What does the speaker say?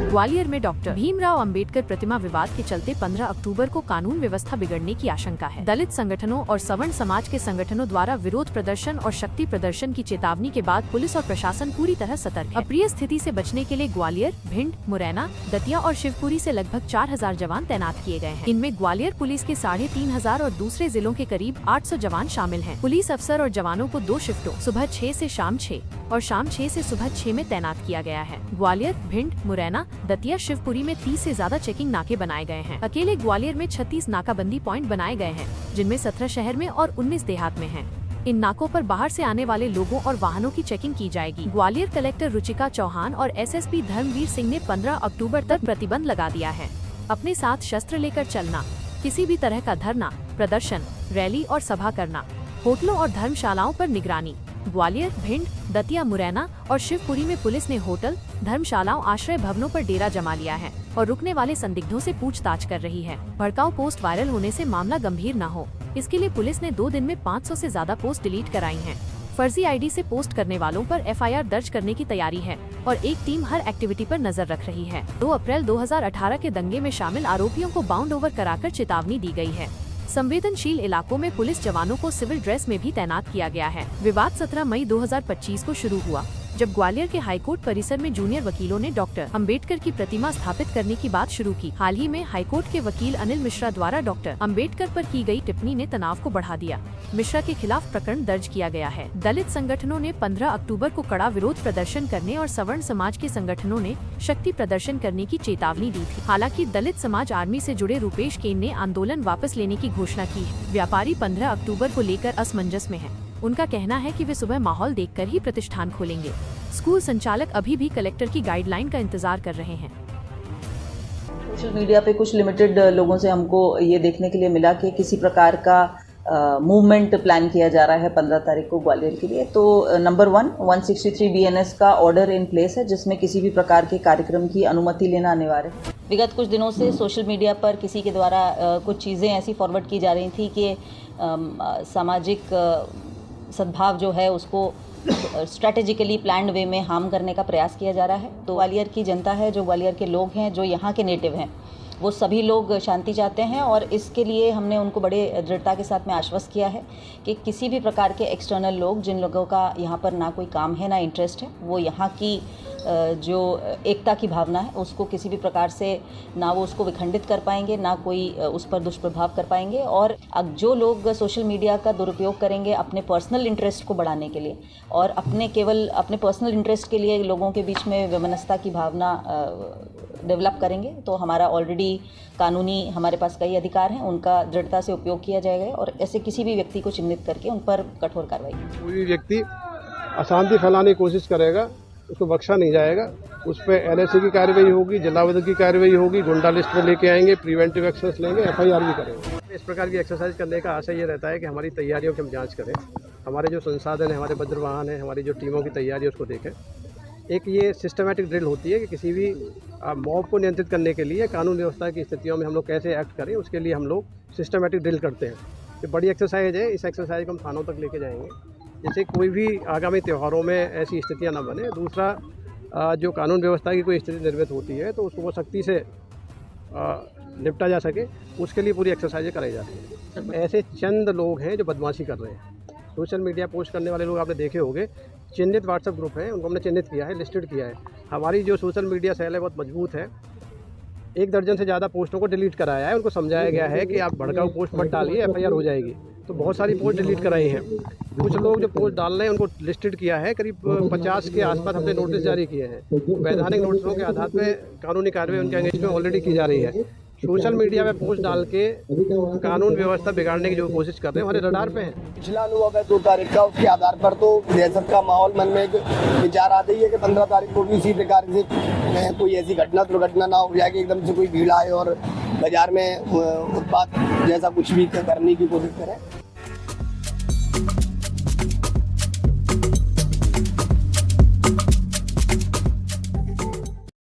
ग्वालियर में डॉक्टर भीमराव अंबेडकर प्रतिमा विवाद के चलते 15 अक्टूबर को कानून व्यवस्था बिगड़ने की आशंका है। दलित संगठनों और सवर्ण समाज के संगठनों द्वारा विरोध प्रदर्शन और शक्ति प्रदर्शन की चेतावनी के बाद पुलिस और प्रशासन पूरी तरह सतर्क है। अप्रिय स्थिति से बचने के लिए ग्वालियर, भिंड, मुरैना, दतिया और शिवपुरी से लगभग 4000 जवान तैनात किए गए हैं। इनमें ग्वालियर पुलिस के 3500 और दूसरे जिलों के करीब 800 जवान शामिल हैं। पुलिस अफसर और जवानों को 2 शिफ्टों सुबह 6 से शाम 6 और शाम 6 से सुबह 6 में तैनात किया गया है। ग्वालियर, भिंड, मुरैना, दतिया, शिवपुरी में 30 से ज्यादा चेकिंग नाके बनाए गए हैं। अकेले ग्वालियर में 36 नाकाबंदी पॉइंट बनाए गए हैं, जिनमें 17 शहर में और 19 देहात में हैं। इन नाकों पर बाहर से आने वाले लोगों और वाहनों की चेकिंग की जाएगी। ग्वालियर कलेक्टर रुचिका चौहान और एसएसपी धर्मवीर सिंह ने 15 अक्टूबर तक प्रतिबंध लगा दिया है। अपने साथ शस्त्र लेकर चलना, किसी भी तरह का धरना, प्रदर्शन, रैली और सभा करना, होटलों और धर्मशालाओं पर निगरानी। ग्वालियर, भिंड, दतिया, मुरैना और शिवपुरी में पुलिस ने होटल, धर्मशालाओं, आश्रय भवनों पर डेरा जमा लिया है और रुकने वाले संदिग्धों से पूछताछ कर रही है। भड़काऊ पोस्ट वायरल होने से मामला गंभीर न हो, इसके लिए पुलिस ने 2 दिन में 500 से ज्यादा पोस्ट डिलीट कराई हैं। फर्जी आईडी से पोस्ट करने वालों पर एफआईआर दर्ज करने की तैयारी है और एक टीम हर एक्टिविटी पर नजर रख रही है। 2 अप्रैल 2018 के दंगे में शामिल आरोपियों को बाउंड ओवर कराकर चेतावनी दी गई है। संवेदनशील इलाकों में पुलिस जवानों को सिविल ड्रेस में भी तैनात किया गया है। विवाद 17 मई 2025 को शुरू हुआ, जब ग्वालियर के हाईकोर्ट परिसर में जूनियर वकीलों ने डॉक्टर अंबेडकर की प्रतिमा स्थापित करने की बात शुरू की। हाल ही में हाईकोर्ट के वकील अनिल मिश्रा द्वारा डॉक्टर अंबेडकर पर की गई टिप्पणी ने तनाव को बढ़ा दिया। मिश्रा के खिलाफ प्रकरण दर्ज किया गया है। दलित संगठनों ने 15 अक्टूबर को कड़ा विरोध प्रदर्शन करने और सवर्ण समाज के संगठनों ने शक्ति प्रदर्शन करने की चेतावनी दी थी। हालांकि दलित समाज आर्मी से जुड़े रूपेश केन ने आंदोलन वापस लेने की घोषणा की है। व्यापारी 15 अक्टूबर को लेकर असमंजस में है। उनका कहना है कि वे सुबह माहौल देखकर ही प्रतिष्ठान खोलेंगे। स्कूल संचालक अभी भी कलेक्टर की गाइडलाइन का इंतजार कर रहे हैं। सोशल मीडिया पे कुछ लिमिटेड लोगों से हमको ये देखने के लिए मिला कि किसी प्रकार का मूवमेंट प्लान किया जा रहा है 15 तारीख को ग्वालियर के लिए। तो नंबर 163 BNS का ऑर्डर इन प्लेस है, जिसमें किसी भी प्रकार के कार्यक्रम की अनुमति लेना अनिवार्य है। विगत कुछ दिनों से सोशल मीडिया पर किसी के द्वारा कुछ चीज़ें ऐसी फॉरवर्ड की जा रही थी कि सामाजिक सद्भाव जो है उसको स्ट्रैटेजिकली प्लान्ड वे में हार्म करने का प्रयास किया जा रहा है। तो ग्वालियर की जनता है, जो ग्वालियर के लोग हैं, जो यहाँ के नेटिव हैं, वो सभी लोग शांति चाहते हैं और इसके लिए हमने उनको बड़े दृढ़ता के साथ में आश्वस्त किया है कि किसी भी प्रकार के एक्सटर्नल लोग, जिन लोगों का यहाँ पर ना कोई काम है ना इंटरेस्ट है, वो यहाँ की जो एकता की भावना है उसको किसी भी प्रकार से ना वो उसको विखंडित कर पाएंगे, ना कोई उस पर दुष्प्रभाव कर पाएंगे। और जो लोग सोशल मीडिया का दुरुपयोग करेंगे अपने पर्सनल इंटरेस्ट को बढ़ाने के लिए और केवल अपने पर्सनल इंटरेस्ट के लिए लोगों के बीच में वैमनस्यता की भावना डेवलप करेंगे, तो हमारा ऑलरेडी कानूनी हमारे पास कई अधिकार हैं, उनका दृढ़ता से उपयोग किया जाएगा और ऐसे किसी भी व्यक्ति को चिन्हित करके उन पर कठोर कार्रवाई। कोई भी व्यक्ति अशांति फैलाने की कोशिश करेगा उसको बख्शा नहीं जाएगा। उस पर LAC की कार्रवाई होगी, जिला बदल की कार्रवाई होगी, गुंडा लिस्ट में लेके आएंगे, प्रिवेंटिव एक्शंस लेंगे, FIR भी करेंगे। इस प्रकार की एक्सरसाइज करने का आशय ये रहता है कि हमारी तैयारियों की हम जांच करें, हमारे जो संसाधन है, हमारे वज्र वाहन है, हमारी जो टीमों की तैयारी है उसको देखें। एक ये सिस्टमेटिक ड्रिल होती है कि किसी भी मॉब को नियंत्रित करने के लिए कानून व्यवस्था की स्थितियों में हम लोग कैसे एक्ट करें, उसके लिए हम लोग सिस्टमेटिक ड्रिल करते हैं। ये बड़ी एक्सरसाइज है, इस एक्सरसाइज को हम थानों तक लेके जाएंगे, जिससे कोई भी आगामी त्योहारों में ऐसी स्थितियां ना बने। दूसरा, जो कानून व्यवस्था की कोई स्थिति निर्मित होती है तो उसको सख्ती से निपटा जा सके, उसके लिए पूरी एक्सरसाइज कराई जाती है। ऐसे चंद लोग हैं जो बदमाशी कर रहे हैं। सोशल मीडिया पोस्ट करने वाले लोग आपने देखे होंगे, चिन्हित व्हाट्सएप ग्रुप हैं, उनको हमने चिन्हित किया है, लिस्टेड किया है। हमारी जो सोशल मीडिया सेल है बहुत मजबूत है। 1 दर्जन से ज़्यादा पोस्टों को डिलीट कराया है, उनको समझाया गया है कि आप भड़काऊ पोस्ट मत डालिए, FIR हो जाएगी। तो बहुत सारी पोस्ट डिलीट कराई हैं। कुछ लोग जो पोस्ट डाल रहे हैं उनको लिस्टेड किया है, करीब 50 के आसपास हमने नोटिस जारी किए हैं। वैधानिक नोटिसों के आधार पर कानूनी कार्रवाई उनके अगेंस्ट में ऑलरेडी की जा रही है। सोशल मीडिया में पोस्ट डाल के कानून व्यवस्था बिगाड़ने की जो कोशिश कर रहे हैं हमारे रडार पे हैं। पिछला अनुभव है 2 तारीख का, उसके आधार पर तो दहशत का माहौल मन में एक विचार आता ही है कि 15 तारीख को भी इसी प्रकार से कोई ऐसी दुर्घटना ना हो जाए कि एकदम से कोई भीड़ आए और बाजार में उत्पात जैसा कुछ भी करने की कोशिश करें।